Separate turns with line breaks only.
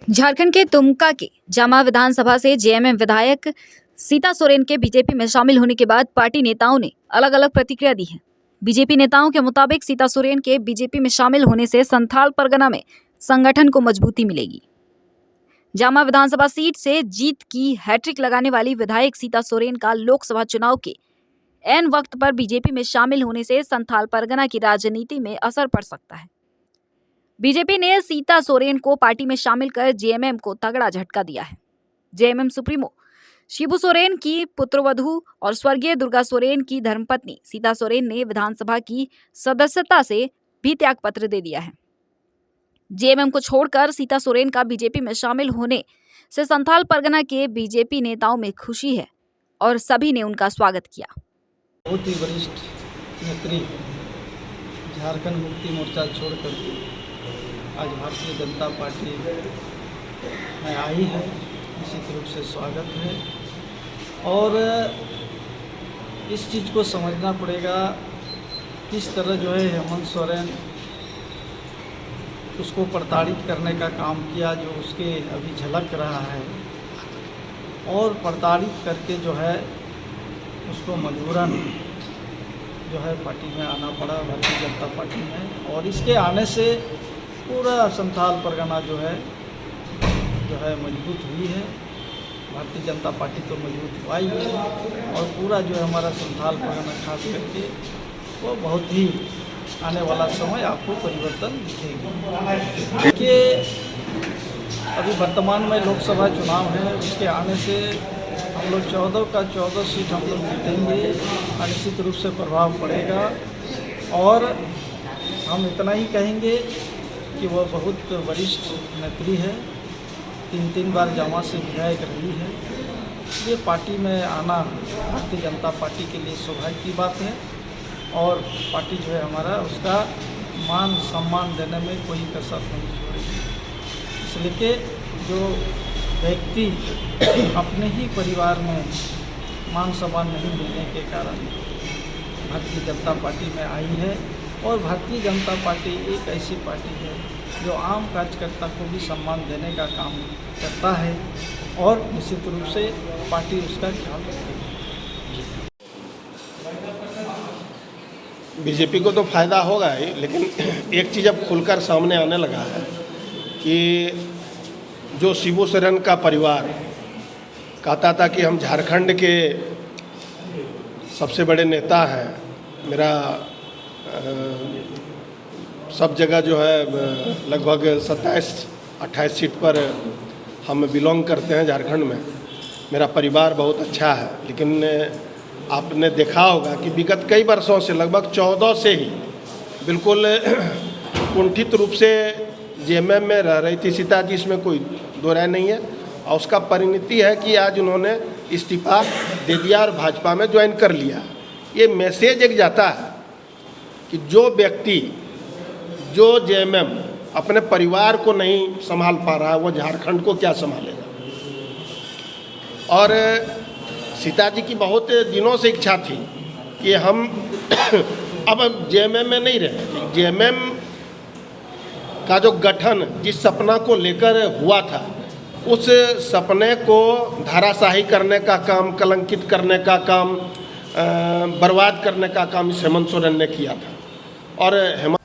झारखंड के दुमका के जामा विधानसभा से जेएमएम विधायक सीता सोरेन के बीजेपी में शामिल होने के बाद पार्टी नेताओं ने अलग अलग प्रतिक्रिया दी है। बीजेपी नेताओं के मुताबिक सीता सोरेन के बीजेपी में शामिल होने से संथाल परगना में संगठन को मजबूती मिलेगी। जामा विधानसभा सीट से जीत की हैट्रिक लगाने वाली विधायक सीता सोरेन का लोकसभा चुनाव के ऐन वक्त पर बीजेपी में शामिल होने से संथाल परगना की राजनीति में असर पड़ सकता है। बीजेपी ने सीता सोरेन को पार्टी में शामिल कर जेएमएम को तगड़ा झटका दिया है। जेएमएम सुप्रीमो शिबू सोरेन की पुत्रवधू और स्वर्गीय दुर्गा सोरेन की धर्मपत्नी सीता सोरेन ने विधानसभा की सदस्यता से भी त्यागपत्र दे दिया है। जेएमएम को छोड़कर सीता सोरेन का बीजेपी में शामिल होने से संथाल परगना के बीजेपी नेताओं में खुशी है और सभी ने उनका स्वागत किया।
बहुत ही वरिष्ठ नेत्री झारखंड मुक्ति मोर्चा छोड़कर आज भारतीय जनता पार्टी में आई है, निश्चित रूप से स्वागत है। और इस चीज़ को समझना पड़ेगा किस तरह जो है हेमंत सोरेन उसको प्रताड़ित करने का काम किया, जो उसके अभी झलक रहा है, और प्रताड़ित करके जो है उसको मजबूरन जो है पार्टी में आना पड़ा, भारतीय जनता पार्टी में। और इसके आने से पूरा संथाल परगना जो है मजबूत हुई है। भारतीय जनता पार्टी तो मजबूत हुआ ही है और पूरा जो है हमारा संथाल परगना खास करके वो बहुत ही आने वाला समय आपको परिवर्तन दिखेगा। देखिए, अभी वर्तमान में लोकसभा चुनाव है, उसके आने से हम लोग 14 का 14 सीट हम लोग जीतेंगे, निश्चित रूप से प्रभाव पड़ेगा। और हम इतना ही कहेंगे कि वह बहुत वरिष्ठ नेत्री है, 3 बार जामा से विधायक रही है। ये पार्टी में आना भारतीय जनता पार्टी के लिए सौभाग्य की बात है और पार्टी जो है हमारा उसका मान सम्मान देने में कोई कसर नहीं छोड़ेगी। इसलिए कि जो व्यक्ति अपने ही परिवार में मान सम्मान नहीं मिलने के कारण भारतीय जनता पार्टी में आई है, और भारतीय जनता पार्टी एक ऐसी पार्टी है जो आम कार्यकर्ता को भी सम्मान देने का काम करता है और निश्चित रूप से पार्टी उसका ख्याल रखेगी।
बीजेपी को तो फ़ायदा होगा ही, लेकिन एक चीज़ अब खुलकर सामने आने लगा है कि जो शिबू सोरेन का परिवार कहता था कि हम झारखंड के सबसे बड़े नेता हैं, मेरा सब जगह जो है लगभग 27-28 सीट पर हम बिलोंग करते हैं झारखंड में, मेरा परिवार बहुत अच्छा है। लेकिन आपने देखा होगा कि विगत कई वर्षों से, लगभग 14 से ही बिल्कुल कुंठित रूप से जेएमएम में रह रही थी सीता जी, इसमें कोई दो राय नहीं है। और उसका परिणति है कि आज उन्होंने इस्तीफा दे दिया और भाजपा में ज्वाइन कर लिया। ये मैसेज एक जाता है कि जो व्यक्ति जो जेएमएम अपने परिवार को नहीं संभाल पा रहा है, वो झारखंड को क्या संभालेगा। और सीता जी की बहुत दिनों से इच्छा थी कि हम अब जेएमएम में नहीं रहे। जेएमएम का जो गठन जिस सपना को लेकर हुआ था, उस सपने को धाराशाही करने का काम, कलंकित करने का काम, बर्बाद करने का काम इस हेमंत सोरेन ने किया था। और हेमंत